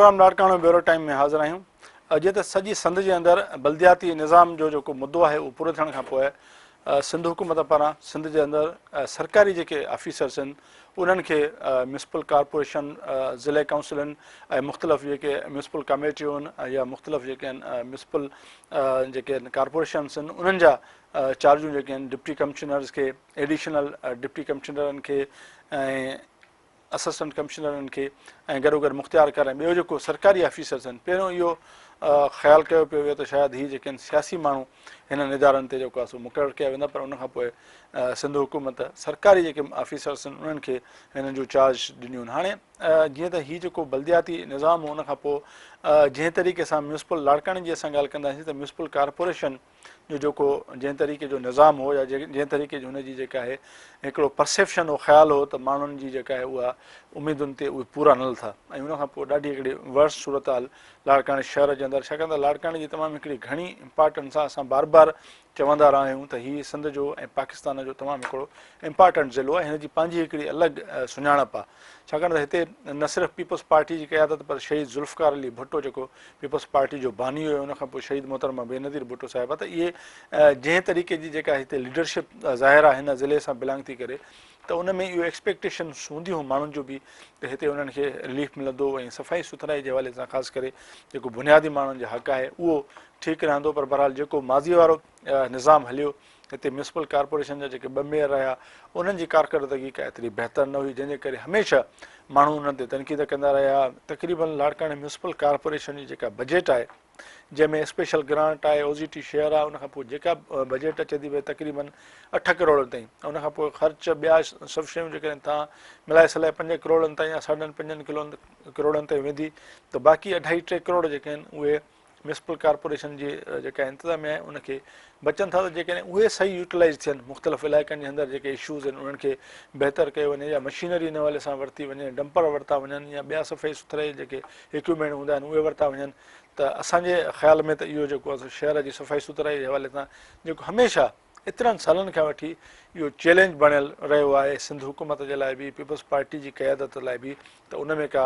Ram Larkana bureau time में हाज़िर आहियूं। अॼु त सॼी संध जे अंदरि बल्दियाती निज़ाम जो जेको मुद्दो आहे उहो पूरो थियण खां पोइ सिंध हुकूमत पारां सिंध जे अंदरि सरकारी जेके ऑफिसर्स आहिनि उन्हनि खे म्यूनिसिपल कॉर्पोरेशन ज़िले काउंसिलनि ऐं मुख़्तलिफ़ जेके म्यूनिसिपल कमेटियूं आहिनि या मुख़्तलिफ़ जेके आहिनि म्यूनिसिपल जेके आहिनि कॉर्पोरेशन्स आहिनि उन्हनि जा चार्जूं जेके आहिनि डिप्टी कमिश्नर्स खे, एडिशनल डिप्टी कमिश्नरनि खे ऐं असिस्टेंट कमिश्नरनि खे ऐं गॾोगॾु मुख़्तियार करणु ॿियो जेको सरकारी ऑफिसर्स आहिनि पहिरियों इहो ख़्यालु कयो पियो वियो त शायदि हीअ जेके आहिनि सियासी माण्हू हिननि इदारनि ते जेको आहे सो मुक़ररु कया वेंदा, पर उनखां पोइ सिंध हुकूमत सरकारी जेके ऑफिसर्स आहिनि उन्हनि खे हिननि जो चार्ज ॾिनियूं आहिनि। हाणे जीअं त हीअ जेको बल्दियाती निज़ाम हो उनखां पोइ जंहिं तरीक़े सां म्यूनिसिपल लाड़काणे जी असां ॻाल्हि कंदासीं त म्यूनिसिपल कॉर्पोरेशन जो जेको जंहिं तरीक़े जो निज़ाम हो या जंहिं तरीक़े जो हुनजी जेका आहे हिकिड़ो परसेप्शन हो, ख़्यालु हो त माण्हुनि जी जेका आहे उहा उमेदुनि ते उहे पूरा न लथा ऐं उनखां पोइ ॾाढी हिकिड़ी वर्स्ट सूरत हाल लाड़काणे शहर जे अंदरि, छाकाणि त लाड़काणे जी तमामु हिकिड़ी घणी इम्पॉर्टेंस आहे। असां बार बार चवंदा रहिया आहियूं त हीअ सिंध जो ऐं पाकिस्तान जो तमामु हिकिड़ो इम्पॉर्टेंट ज़िलो आहे। हिनजी पंहिंजी हिकिड़ी अलॻि सुञाणप आहे, छाकाणि त हिते न सिर्फ़ु पीपल्स पार्टी जी क़यादत पर शहीद ज़ुल्फ़कार अली भुट्टो जेको पीपल्स पार्टी जो बानी हुयो, उनखां पोइ शहीद मोहतरमा बेनज़ीर भुट्टो साहिबु आहे, त इहे जंहिं तरीक़े जी जेका हिते लीडरशिप ज़ाहिर आहे हिन ज़िले सां बिलोंग थी करे, त उन में इहो एक्सपेक्टेशन्स हूंदियूं हुयूं माण्हुनि जो बि त हिते उन्हनि खे रिलीफ मिलंदो ऐं सफ़ाई सुथराई जे हवाले सां ख़ासि करे जेको बुनियादी माण्हुनि जो हक़ आहे उहो ठीकु रहंदो। पर बहरहाल जेको माज़ी वारो निज़ाम हलियो हिते म्यूनिसिपल कॉर्पोरेशन जा जेके ॿ मेयर रहिया उन्हनि जी कारकर्दगी का एतिरी बहितर न हुई, जंहिंजे करे हमेशह माण्हू उन्हनि ते तनक़ीद कंदा रहिया। तक़रीबन लाड़काणे म्यूनिसिपल कॉर्पोरेशन जी जेका बजट आहे जंहिंमें स्पेशल ग्रांट आहे, OZT शेयर आहे, उनखां पोइ जेका बजट अचे थी भई तक़रीबन 8 करोड़ ताईं, उनखां पोइ ख़र्च ॿिया सभु शयूं जेके तव्हां मिलाए सलाए 5 करोड़नि ताईं या 5.5 करोड़नि ताईं वेंदी, त बाक़ी 2.5-3 करोड़ जेके आहिनि उहे म्यूनिसिपल कॉर्पोरेशन जी जेका इंतिज़ामिया आहे उनखे बचनि था, त जेकॾहिं उहे सही यूटिलाइज़ थियनि मुख़्तलिफ़ इलाइक़नि जे अंदरि जेके इशूज़ आहिनि उन्हनि खे बहितर कयो वञे या मशीनरी इन हवाले सां वरिती वञे, डंपर वरिता वञनि या ॿिया सफ़ाई सुथराई जेके इक्विपमेंट हूंदा आहिनि उहे वरिता वञनि, त असांजे ख़्याल में त इहो जेको आहे शहर जी सफ़ाई सुथराई जे हवाले सां जेको हमेशह एतिरनि सालनि खां वठी इहो चैलेंज बणियल रहियो आहे सिंध हुकूमत जे लाइ बि, पीपल्स पार्टी जी क़यादत लाइ बि, त उन में का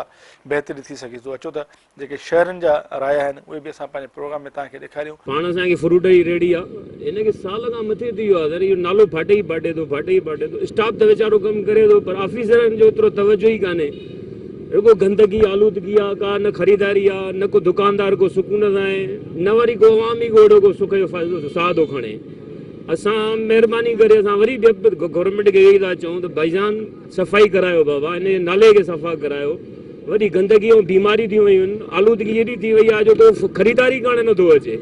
बहितरी थी सघे थो। अचो त जेके शहरनि जा राय आहिनि उहे बि असां पंहिंजे प्रोग्राम में तव्हांखे ॾेखारियूं। पाण असांखे फ्रूट जी रेडी आहे, हिनखे साल खां मथे थी वियो आहे, इहो नालो फाटे ई फाटे थो, स्टाफ त वीचारो कमु करे थो पर ऑफिसरनि जो एतिरो तवजो ई कान्हे, रुगो गंदगी आलूदगी आहे, का न ख़रीदारी आहे, न को दुकानदार को सुकून सां आहे, न वरी को आवामी को एॾो को सुख जो फ़ाइदो साह थो खणे। असां महिरबानी करे असां वरी गवर्नमेंट खे इहो था चऊं त भाईजान सफ़ाई करायो, बाबा हिन नाले खे सफ़ा करायो, वरी गंदगी ऐं बीमारी थी वियूं आहिनि, आलूदगी एॾी थी वई आहे जो को ख़रीदारी कान नथो अचे,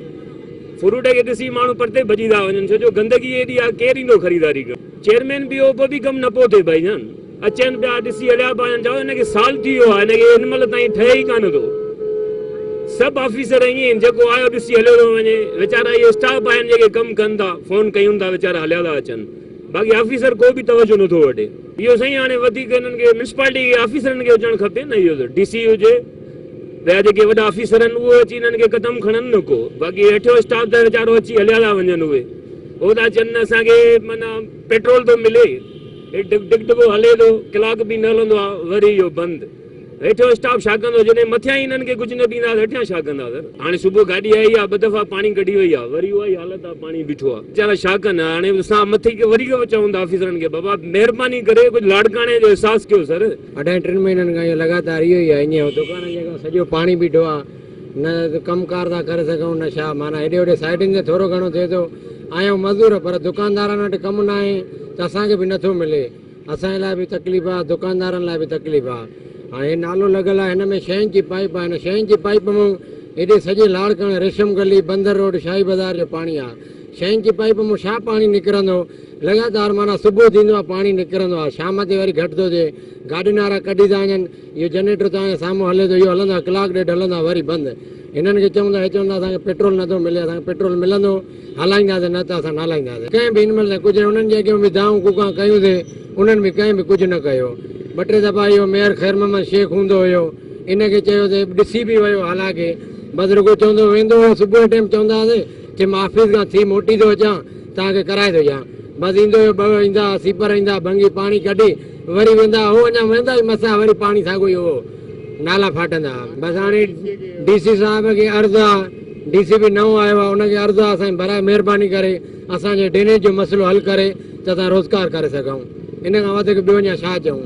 फ्रूट खे ॾिसी माण्हू परते भॼी था वञनि, छो जो गंदगी एॾी आहे केरु ईंदो ख़रीदारी कयो। चेयरमैन बि उहो बि कमु न पियो थिए भाईजान, अचनि पिया ॾिसी हलिया पिया वञनि, चओ हिनखे साल थी वियो आहे, हिनखे हिन महिल ताईं ठहे ई कान थो। सभु ऑफिसर ईअं आहिनि, जेको आयो ॾिसी हलियो थो वञे, वीचारा इहे स्टाफ आहिनि जेके कमु कनि था, फोन कयूं था वीचारा हलिया था अचनि, बाक़ी ऑफिसर को बि तवजो नथो वठे। इहो साईं हाणे वधीक हिननि खे म्यूनिसिपालिटी खे ऑफिसरनि खे हुजणु खपे न, इहो त DC हुजे, ॿिया जेके वॾा ऑफिसर आहिनि उहे अची हिननि खे क़दम खणनि न को, बाक़ी हेठियो स्टाफ त वीचारो अची हलिया था वञनि, उहे था चवनि असांखे माना पेट्रोल थो मिले, डिगडगो हले थो, कलाक बि न हलंदो आहे वरी इहो बंदि, हेठियो स्टाफ छा कंदो, जॾहिं मथियां ई हिननि खे कुझु न ॾींदा हेठियां छा कंदा सर। हाणे सुबुह गाॾी आई आहे 2 दफ़ा पाणी कढी वई आहे, वरी उहा ई हालत आहे, पाणी बीठो आहे, वीचारा छा कनि। हाणे असां मथे वरी चवंदा ऑफिसरनि खे बाबा महिरबानी करे कुझु लाड़काणे जो अहसासु कयो सर। 2.5-3 महीननि खां इहो लगातार इहो ई आहे, ईअं दुकान जेका सॼो पाणी बीठो आहे, न कमकार था करे सघूं न छा, माना हेॾे होॾे साइडुनि ते थोरो घणो थिए थो, आहियूं मज़दूर पर दुकानदारनि वटि कमु न आहे त असांखे बि नथो मिले, असांजे लाइ बि तकलीफ़ आहे, दुकानदारनि लाइ बि तकलीफ़ आहे। हाणे हे नालो लॻल आहे, हिन में 6 इंच जी पाइप आहे, हिन 6 इंच जी पाइप में हेॾे सॼे लाड़काणे रेशम गली, बंदर रोड, शाही बाज़ार जो पाणी आहे, 6 इंच जी पाइप में छा पाणी निकिरंदो लगातार, माना सुबुह थींदो आहे पाणी निकिरंदो आहे, शाम ते वरी घटि थो थिए, गाॾियुनि वारा कढी था वञनि, इहो जनरेटर तव्हांजे साम्हूं हले थो, इहो हलंदो आहे, कलाक ॾेढ हलंदो आहे वरी बंदि। हिननि खे चवंदा असांखे पेट्रोल नथो मिले, असांखे पेट्रोल मिलंदो हलाईंदासीं, न त असां न हलाईंदासीं। कंहिं बि हिन महिल कुझु उन्हनि जे अॻियां बि दाऊं कुका कयूंसीं, उन्हनि बि कंहिं बि कुझु न कयो। 2-3 दफ़ा इहो मेयर ख़ैर मोहम्मद शेख हूंदो हुयो, इनखे चयोसीं, ॾिसी बि वियो हालांकि, बसि रुगो चवंदो वेंदो हुओ, सुबुह टाइम चवंदा हुआसीं की मां ऑफिस खां थी मोटी थो अचां, तव्हांखे कराए थो ॾियां, बसि ईंदो हुयो, 2 ईंदा सीपर ईंदा, भंगी पाणी कढी वरी वेंदा, हो अञा वेंदा ई मसां वरी पाणी साॻो ई हो, नाला फाटंदा। बसि हाणे DC साहिब खे अर्ज़ु आहे, DC बि नओं आयो आहे, उनखे अर्ज़ु आहे असांजी भराए महिरबानी करे असांजे ड्रेनेज जो मसइलो हल करे त असां रोज़गार करे सघूं। इन खां वधीक ॿियो अञा छा चऊं।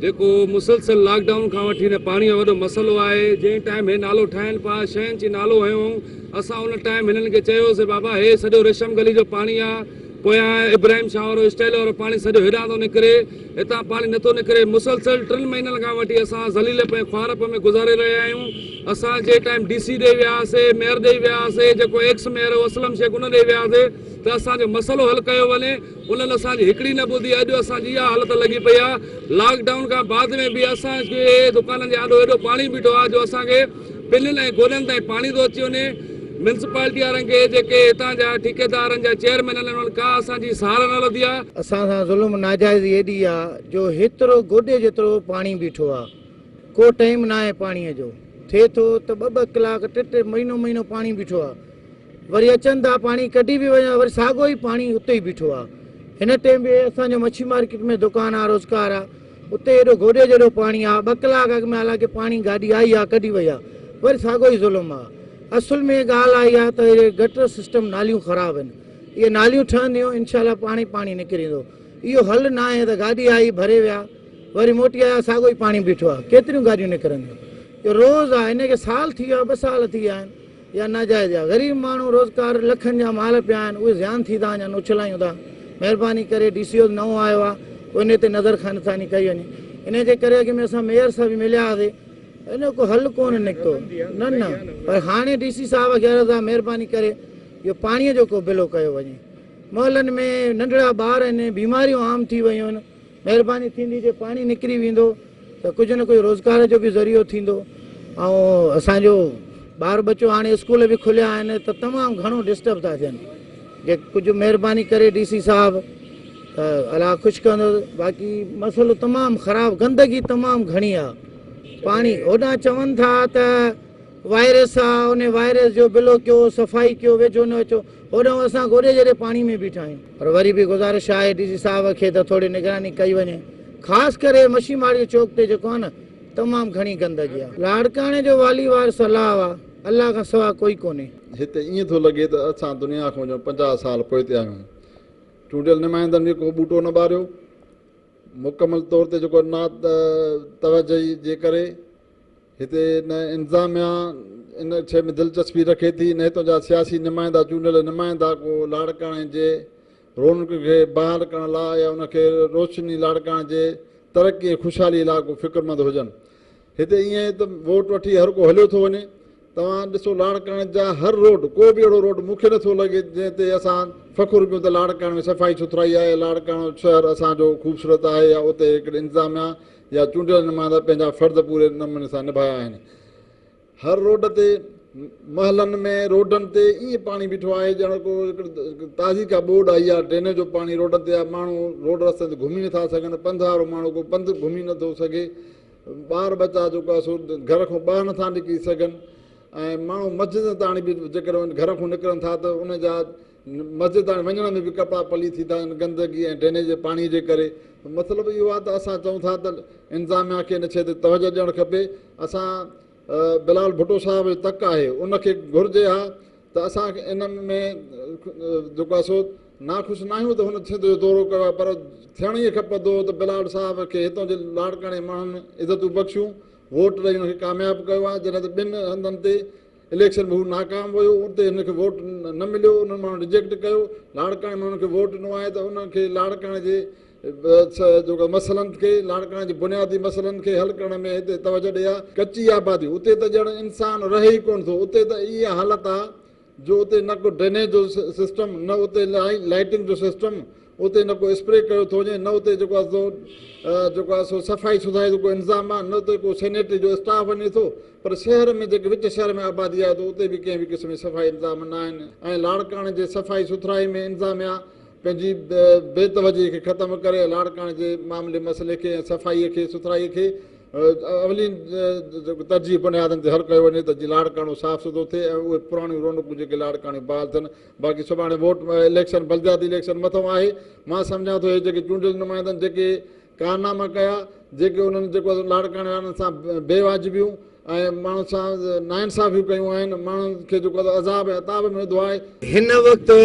जेको मुसलसल लॉकडाउन खां वठी हिन पाणीअ जो वॾो मसइलो आहे, जंहिं टाइम हे नालो ठाहिनि पिया, शहरनि जी नालो हयूं, असां उन टाइम हिननि खे चयोसीं बाबा हे सॼो रेशम गली जो पाणी आहे, पोयां इब्राहिम शाह वारो स्टाइल वारो पाणी सॼो हेॾां थो निकिरे, हितां पाणी नथो निकिरे। मुसलसल 3 महीननि खां वठी असां ज़लील पे ख्वारप में गुज़ारे रहिया आहियूं। असां जे टाइम DC ॾेई वियासीं, मेयर ॾेई वियासीं, जेको एक्स मेयर हो असलम शेख उन ॾेई वियासीं त असांजो मसइलो हल कयो वञे, उन्हनि असांजी हिकिड़ी न ॿुधी। अॼु असांजी इहा हालत लॻी पई आहे, लॉकडाउन खां बाद में बि असांखे दुकाननि जे आॾो एॾो पाणी बीठो आहे जो असांखे पिनियुनि ऐं गोॾनि ताईं पाणी थो अची वञे। म्यूनसिपालिटी वारनि खे, जेके हितां जा ठेकेदारनि जा चेयरमैन आहिनि, उन्हनि का असांजी सहारा न लधी आहे। असां सां ज़ुल्म नाजाइज़ी एॾी आहे जो हेतिरो गोॾे जेतिरो पाणी बीठो आहे, को टाइम न आहे पाणीअ जो। थिए थो त 2-2 कलाक 3-3 महीनो पाणी बीठो आहे, वरी अचनि था पाणी कढी बि वञा, वरी साॻियो ई पाणी उते ई बीठो आहे। हिन टाइम बि असांजो मच्छी मार्केट में दुकान आहे, रोज़गार आहे, उते एॾो गोॾे जहिड़ो पाणी आहे। 2 कलाक अॻु में हालांकि पाणी गाॾी आई आहे, कढी वई आहे, वरी साॻियो ई ज़ुल्म आहे। असुल में ॻाल्हि आई आहे त इहे गटर सिस्टम नालियूं ख़राबु आहिनि, इहे नालियूं ठहंदियूं इनशाला पाणी निकिरींदो। इहो हल न आहे त गाॾी आई भरे विया, वरी मोटी आया, साॻियो ई पाणी बीठो आहे, केतिरियूं गाॾियूं निकिरंदियूं। इहो रोज़ु आहे, हिनखे साल थी वियो आहे, 2 साल थी विया आहिनि, या नाजाइज़ आहे। ग़रीब माण्हू रोज़गार लखनि जा माल पिया आहिनि, उहे ज़्यान थी था वञनि, उछलायूं था। महिरबानी करे DCO नओं आयो आहे, उन ते नज़र खानसानी कई वञे। इन जे करे अॻु में असां मेयर सां बि मिलिया हुआसीं, इन को हल कोन निकितो न पर हाणे DC साहिब खे अर्ज़ु आहे, महिरबानी करे इहो पाणीअ जो को बिलो कयो वञे। मोहलनि में नंढड़ा ॿार आहिनि, बीमारियूं आम थी वियूं आहिनि, महिरबानी थींदी जे पाणी निकिरी वेंदो त कुझु न कुझु रोज़गार जो बि ज़रियो थींदो। ऐं असांजो ॿार बचो हाणे स्कूल बि खुलिया आहिनि त तमामु घणो डिस्टर्ब था थियनि। जे कुझु महिरबानी करे DC साहिब त अलाह ख़ुशि कंदो। बाक़ी मसइलो तमामु ख़राबु, गंदगी तमामु घणी आहे। पाणी होॾां चवनि था त वायरस आहे, उन वायरस जो बिलो कयो, सफ़ाई कयो, वेझो न अचो। होॾां असां गोॾे जहिड़े पाणी में बीठा आहियूं। पर वरी बि गुज़ारिश आहे DC साहिब खे त थोरी निगरानी कई वञे। ख़ासि करे मच्छी मार्केट चौक ते जेको आहे न, तमामु घणी गंदगी आहे। लाड़काणे जो वाली वार सलाह आहे, अलाह खां सवाइ कोई कोन्हे। हिते ईअं थो लॻे त असां दुनिया खां 50 साल पोइ आहियूं। चूंडियल नुमाइंदनि जेको ॿूटो न ॿारियो, मुकमल तौर ते जेको ना तवजही जे करे हिते न इंतिज़ामिया इन शइ में दिलचस्पी रखे थी, न हितां जा सियासी नुमाइंदा, चूंडियल नुमाइंदा को लाड़काणे जे रौनक खे बहाल करण लाइ या उनखे रोशनी लाड़काणे जे तरक़ी ऐं ख़ुशहाली लाइ को फ़िक्रमंद हुजनि। हिते ईअं त वोट वठी हर को हलियो थो वञे। तव्हां ॾिसो लाड़काणे जा हर रोड, को बि अहिड़ो रोड मूंखे नथो लॻे जंहिं ते असां फ़ख़ुरु कयूं त लाड़काणे में सफ़ाई सुथराई आहे, लाड़काणो शहर असांजो ख़ूबसूरत आहे, या उते हिकिड़े इंतिज़ामिया या चूंडियल नुमाइंदा पंहिंजा फ़र्ज़ पूरे नमूने सां निभाया आहिनि। हर रोड ते, महलनि में, रोडनि ते ईअं पाणी बीठो आहे ॼण को ताज़ी का बोर्ड आई आहे, ड्रेनेज जो पाणी रोडनि ते आहे। माण्हू रोड रस्ते ते घुमी नथा सघनि, पंध वारो माण्हू को पंधु घुमी नथो सघे, ॿार बचा जेको आहे सो घर खां ॿाहिरि नथा निकिरी सघनि। ऐं माण्हू मस्जिद ताणी बि जेकर घर खां निकिरनि था त उनजा मस्जिद ताणी वञण में बि कपिड़ा पली थी था आहिनि गंदगी ऐं ड्रेनेज जे पाणी जे करे। मतिलबु इहो आहे त असां चऊं था त इंतिज़ामिया खे इन शइ ते तवजो ॾियणु खपे। असां बिलाल भुट्टो साहिब जो तक आहे, उनखे घुरिजे हा त असांखे इन में जेको आहे सो नाख़ुशि न आहियूं त हुन सिंध जो दौरो कयो आहे, पर थियण ई खपंदो त बिलाल साहिब खे हितां जे लाड़काणे माण्हुनि इज़तूं बख़्शियूं, वोट ॾेई हुनखे कामयाबु कयो आहे। जॾहिं त 2 हंधनि ते इलेक्शन में हू नाकाम वियो, उते हिनखे वोट न मिलियो, उन्हनि माण्हू रिजेक्ट कयो। लाड़काणे में हुनखे वोट ॾिनो आहे त उनखे लाड़काणे जे जेको मसइलनि खे, लाड़काणे जे बुनियादी मसइलनि खे हल करण में हिते तवजो ॾे आहे। कची आबादी, उते त ॼण इंसानु रहे ई कोन थो। उते त इहा हालत आहे जो उते न को ड्रेनेज जो सिस्टम, न उते लाइटिंग जो सिस्टम, उते न को स्प्रे कयो थो वञे, न उते जेको आहे सो सफ़ाई सुथराई जो को इंतिज़ाम आहे, न उते को सैनिटरी जो स्टाफ वञे थो। पर शहर में जेके विच शहर में आबादी आहे त उते बि कंहिं बि क़िस्म जी सफ़ाई इंतिज़ाम न आहिनि। ऐं लाड़काणे जे सफ़ाई सुथराई में इंतिज़ामिया पंहिंजी बेतवजही खे ख़तमु करे लाड़काणे जे मामले मसइले खे ऐं सफ़ाईअ खे सुथराईअ खे अवली तरजीह बुनियादनि ते हल कयो वञे त जीअं लाड़काणो साफ़ु सुथिरो थिए ऐं उहे पुराणियूं रौनकूं जेके लाड़काणियूं बहाल थियनि। बाक़ी सुभाणे वोट इलेक्शन, बलदियाती इलेक्शन मथां आहे। मां सम्झां थो हे जेके चूंडियल नुमाइंदनि जेके कारनामा कया जेके उन्हनि जेको लाड़काणे वारनि सां बेवाजिबियूं ऐं माण्हू सां नाइंसाफ़ियूं कयूं आहिनि, माण्हुनि खे जेको अज़ाब ऐं अताब में विधो आहे। हिन वक़्तु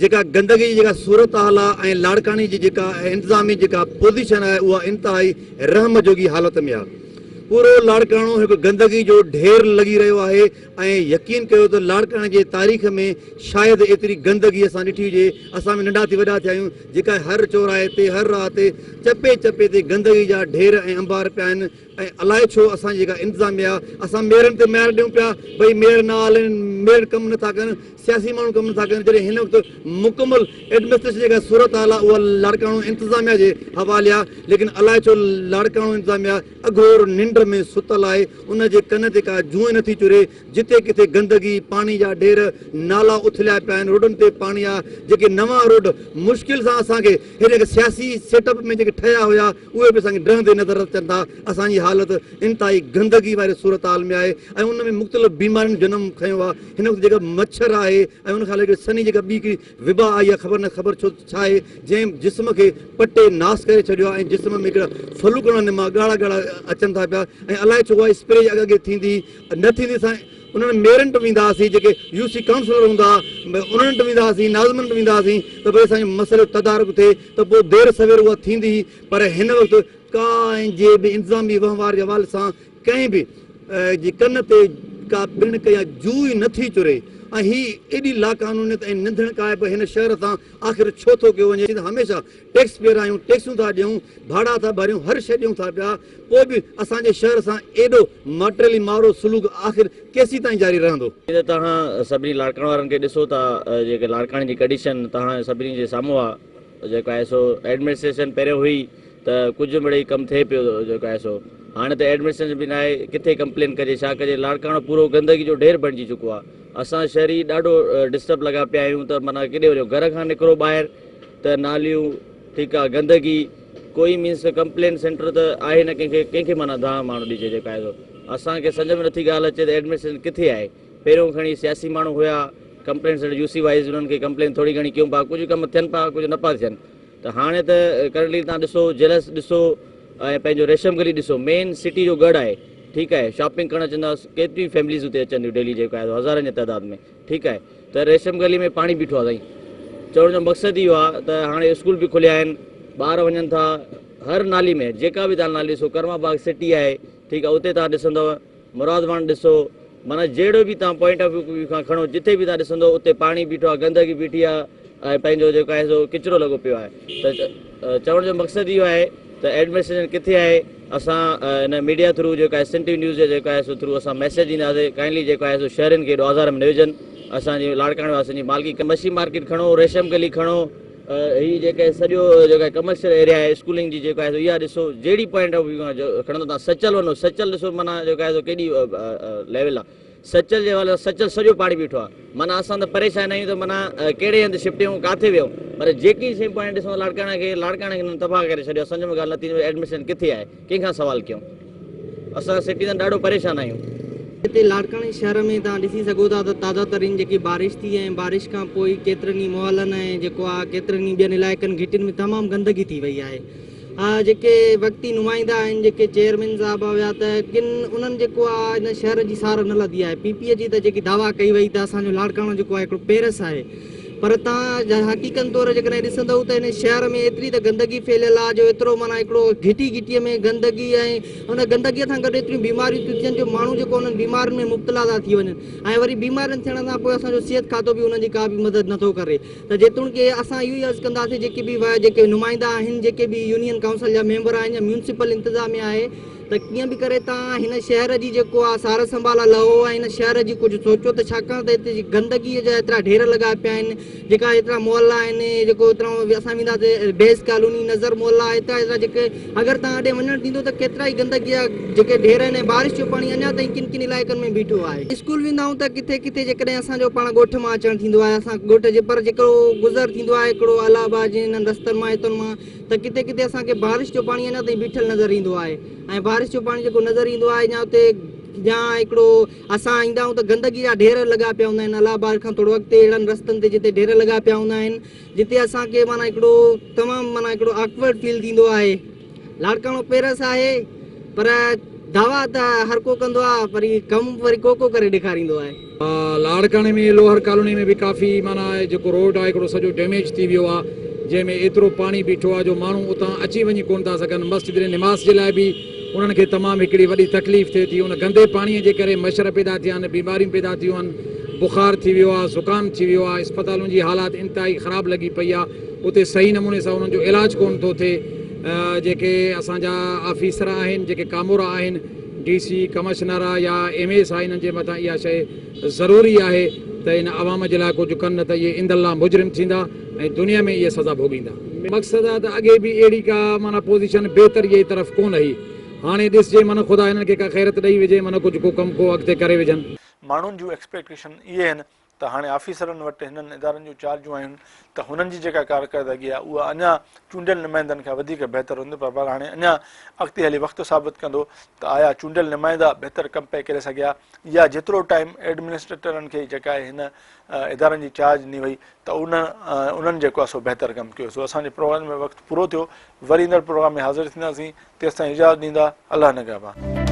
जेका गंदगी जी जेका सूरत हाल आहे ऐं लाड़काणे जी जेका इंतिज़ामी जेका पोज़ीशन आहे उहा इंतिहाई रहम जोगी हालत में आहे। पूरो लाड़काणो हिकु गंदगी जो ढेर लॻी रहियो आहे ऐं यकीन कयो त लाड़काणे जे तारीख़ में शायदि एतिरी गंदगी असां ॾिठी हुजे। असां बि नंढा थी वॾा थिया आहियूं, जेका हर चौराहे ते हर राह ते चपे चपे ते गंदगी जा ढेर ऐं अंबार पिया आहिनि। ऐं अलाए छो असांजी जेका इंतिज़ामिया असां मेयरनि ते मेयर ॾियूं पिया, भई मेयर न हलनि, मेयर कमु नथा कनि, सियासी माण्हू कमु नथा कनि, जॾहिं हिन वक़्तु मुकमल एडमिनिस्ट्रेशन जेका सूरत हाल आहे उहा लाड़काणो इंतिज़ामिया जे हवाले आहे। लेकिन अलाए छो लाड़काणो इंतिज़ामिया अघोर निंड में सुतल आहे, उन जे कन ते का जूं नथी चुरे। जिते किथे गंदगी, पाणी जा ढेर, नाला उथलिया पिया आहिनि, रोडनि ते पाणी आहे। जेके नवां रोड मुश्किल सां असांखे हेॾे सियासी सेटअप में जेके ठहिया हुया उहे बि असांखे ड्रहंदे नज़र अचनि था। असांजी हालत इंतिहाई गंदगी वारे सूरत हाल में आहे ऐं उन में मुख़्तलिफ़ बीमारियुनि जनम खयो आहे। हिन वक़्तु जेका मच्छर आहे ऐं उन खां सनी जेका ॿी हिकिड़ी विबा आई आहे, ख़बर छो छा आहे, जंहिं जिस्म खे पटे नास करे छॾियो आहे ऐं जिस्म में हिकिड़ा फलूकड़ा निमा ॻाढ़ा ॻाढ़ा अचनि था पिया। ऐं अलाए छो उहा स्प्रे अॻे थींदी न थींदी। असां उन्हनि मेयरनि वटि वेंदा हुआसीं, जेके यूसी काउंसलर हूंदा उन्हनि वटि वेंदा हुआसीं, नाज़मनि वटि वेंदा हुआसीं त भई असांजो मसइलो तदारुक थिए त पोइ देरि सवेर उहा थींदी। पर हिन वक़्तु कंहिंजे बि इंतिज़ामी वहिंवार जे हवाले सां कंहिं बि जी कन ते का पिणक या जू ई नथी चुरे। ऐं हीअ एॾी लाक़ानूनियत ऐं निंधण का आहे पर हिन शहर सां आख़िर छो थो कयो वञे। हमेशह टैक्स पेयर आहियूं, टैक्सूं था ॾियूं, भाड़ा था भरियूं, हर शइ ॾियूं था पिया, पोइ बि असांजे शहर सां एॾो मटेरियली मारो सलूक आख़िर केसीं ताईं जारी रहंदो। तव्हां सभिनी लाड़काणे वारनि खे ॾिसो था, जेके लाड़काणे जी कंडीशन तव्हां सभिनी जे साम्हूं आहे। जेको आहे सो एडमिनिस्ट्रेशन पहिरियों हुई त कुझु मिड़ेई कमु थिए पियो, जेको आहे सो हाणे त एडमिनिस्ट्रेशन बि न आहे, किथे कंप्लेन कजे छा कजे। लाड़काणो पूरो गंदगी जो ढेर बणिजी चुको आहे। असां शहरी ॾाढो डिस्टर्ब लॻा पिया आहियूं त माना केॾे वञो, घर खां निकिरो ॿाहिरि त नालियूं, ठीकु आहे, गंदगी, कोई मीन्स कंप्लेन सेंटर त आहे न कंहिंखे माना धाम माण्हू ॾिजे। जेको आहे सो असांखे सम्झ में नथी ॻाल्हि अचे त एडमिनिस्ट्रेशन किथे आहे। पहिरियों खणी सियासी माण्हू हुया, कंप्लेन सेंटर यूसी वाइज़ उन्हनि खे कंप्लेन थोरी घणी कयूं पिया, कुझु कमु थियनि पिया, कुझु न पिया थियनि। त हाणे त करंटली तव्हां ॾिसो, जेलस ॾिसो ऐं पंहिंजो रेशम गली ॾिसो, मेन सिटी जो गढ़ आहे, ठीकु आहे। शॉपिंग करणु चवंदासीं, केतिरियूं फैमिलीज़ हुते अचनि थियूं डेली, जेको आहे हज़ारनि जे तइदाद में, ठीकु आहे। त रेशम गली में पाणी बीठो आहे साईं। चवण जो मक़सदु इहो आहे त हाणे स्कूल बि खुलिया आहिनि, ॿार वञनि था, हर नाली में जेका बि तव्हां नाली ॾिसो, कर्मा बाग सिटी आहे, ठीकु आहे, उते तव्हां ॾिसंदव, मुरादवान ॾिसो, माना जहिड़ो बि तव्हां पॉइंट ऑफ व्यू खां खणो, जिथे बि तव्हां ॾिसंदव उते पाणी बीठो आहे, गंदगी बीठी आहे ऐं पंहिंजो जेको आहे सो किचिरो लॻो पियो आहे। त चवण जो मक़सदु इहो आहे त एडमिनिस्ट्रेशन किथे आहे। असां हिन मीडिया थ्रू जेको आहे सिंधी न्यूज़ जे जेको आहे सो थ्रू असां मैसेज ॾींदासीं, काइंडली जेको आहे सो शहरनि खे औज़ार में न विझनि। असांजी लाड़काणे वासियुनि जी मालकी मच्छी मार्केट खणो, रेशम गली खणो, हीअ जेके सॼो जेको आहे कमर्शियल एरिया आहे, स्कूलिंग जी जेको आहे सो इहा ॾिसो, जहिड़ी पॉइंट ऑफ व्यू खां खणंदो तव्हां सचल वञो, सचल ॾिसो, माना जेको आहे सो केॾी लेवल आहे। सचल जे हवाले सचल सॼो पाणी बीठो आहे। माना असां त परेशान आहियूं त माना कहिड़े हंधि शिफ्ट कयूं, किथे वियूं, पर जेकी शइ पॉइंट ॾिसूं लाड़काणे खे तबाह करे छॾियो। सम्झ में ॻाल्हि नथी, एडमिशन किथे आहे, कंहिंखां सवाल कयूं। असां सिटीज़न ॾाढो परेशान आहियूं। हिते लाड़काणे शहर में तव्हां ॾिसी सघो था त ताज़ा तरीन जेकी बारिश थी ऐं बारिश खां पोइ केतिरनि ई मोहल्लनि ऐं जेको आहे केतिरनि ई ॿियनि इलाइक़नि घिटियुनि में तमामु गंदगी थी वई आहे। जेके वक़्ती नुमाइंदा आहिनि, जेके चेयरमैन साहब हुया, त किन उन्हनि जेको आहे हिन शहर जी सार न लधी आहे। पीपीए जी त जेकी दावा कई वई त असांजो लाड़काणो जेको आहे हिकिड़ो पेरिस आहे, पर तव्हां हक़ीक़त तौर जेकॾहिं ॾिसंदव त हिन शहर में एतिरी त गंदगी फैलियल आहे जो एतिरो माना हिकिड़ो घिटीअ में गंदगी ऐं हुन गंदगीअ सां गॾु एतिरियूं बीमारियूं थियूं थियनि जो माण्हू जेको हुननि बीमारियुनि में मुब्तला था थी वञनि ऐं वरी बीमारियुनि थियण खां पोइ असांजो सिहत खातो बि हुननि जी का बि मदद नथो करे। त जेतोणीकि असां इहो ई अर्ज़ु कंदासीं, जेके नुमाइंदा आहिनि, जेके बि यूनियन काउंसिल जा मेंबर आहिनि या म्यूनिसिपल इंतिज़ामिया आहे, त कीअं बि करे तव्हां हिन शहर जी जेको आहे सार संभाल लहो ऐं हिन शहर जी कुझु सोचो त छाकाणि त हिते गंदगीअ जा एतिरा ढेर लॻा पिया आहिनि, जेका एतिरा मोहल्ला आहिनि, जेको एतिरा असां वेंदासीं बेस कॉलोनी, नज़र मोहल्ला, एतिरा जेके अगरि तव्हां हेॾे वञणु थींदो त केतिरा ई गंदगी जा जेके ढेर आहिनि, बारिश जो पाणी अञा ताईं किन किन इलाइक़नि में बीठो आहे। स्कूल वेंदा आहियूं त किथे किथे जेकॾहिं असांजो पाण ॻोठ मां अचणु थींदो आहे, असां ॻोठ जे पर जेको गुज़र थींदो आहे हिकिड़ो अलाहाबाद जे हिननि रस्तनि मां हितनि मां, त किथे किथे असांखे बारिश जो पाणी अञा ताईं बीठल नज़र ईंदो आहे ऐं बारिश जो पाणी जेको नज़र ईंदो आहे या हुते या हिकिड़ो असां ईंदा आहियूं त गंदगी जा ढेर लॻा पिया हूंदा आहिनि। अलाहाबाद खां थोरो अॻिते अहिड़नि रस्तनि ते जिते ढेर लॻा पिया हूंदा आहिनि, जिते असांखे माना हिकिड़ो तमामु माना हिकिड़ो ऑकवर्ड फील थींदो आहे। लाड़काणो पेरस आहे पर दावा त हर को कंदो आहे पर कम वरी को करे ॾेखारींदो आहे। लाड़काणे में लोहर कॉलोनी में भी काफ़ी माना जेको रोड आहे हिकिड़ो सॼो डैमेज थी वियो आहे, जंहिंमें एतिरो पाणी बीठो आहे जो माण्हू उतां अची वञी कोन था सघनि। मस्जिद निमाज़ जे लाइ बि उन्हनि खे तमामु हिकिड़ी वॾी तकलीफ़ थिए थी। उन गंदे पाणीअ जे करे मच्छर पैदा थिया आहिनि, बीमारियूं पैदा थियूं आहिनि, बुखार थी वियो आहे, ज़ुकाम थी वियो आहे, अस्पतालुनि जी हालात इंतिहाई ख़राबु लॻी पई आहे, उते सही नमूने सां उन्हनि जो इलाजु कोन थो थिए। जेके असांजा ऑफिसर आहिनि, जेके कामोरा आहिनि, DC कमिश्नर आहे या MS आहे, हिननि जे मथां इहा शइ ज़रूरी आहे त इन आवाम जे लाइ कुझु कनि, न त इहे इंदल्ला मुजरिम थींदा ऐं दुनिया में इहे सज़ा भोॻींदा। मक़सदु आहे त अॻे बि अहिड़ी का माना पोज़ीशन बहितरीअ जी तरफ़ कोन हुई, हाणे ॾिसजे माना ख़ुदा हिननि खे का ख़ैरत ॾेई विझे, माना कुझु को कमु को अॻिते करे विझनि। माण्हुनि जूं एक्सपेक्टेशन इहे आहिनि त हाणे ऑफिसरनि वटि हिननि इदारनि जूं चार्जूं आहिनि त हुननि जी जेका कारकर्दगी आहे उहा अञा चूंडियल नुमाइंदनि खां वधीक बहितर हूंदी, पर हाणे अञा अॻिते हली वक़्तु साबित कंदो त आया चूंडियल नुमाइंदा बहितर कमु पिया करे सघिया या जेतिरो टाइम एडमिनिस्ट्रेटरनि खे जेका आहे हिन इदारनि जी चार्ज ॾिनी वई त उन्हनि जेको आहे सो बहितर कमु कयो। सो असांजे प्रोग्राम में वक़्तु पूरो थियो, वरी ईंदड़ प्रोग्राम में हाज़िर थींदासीं, तेसिताईं इजाज़त ॾींदा, अलाह निगहबान।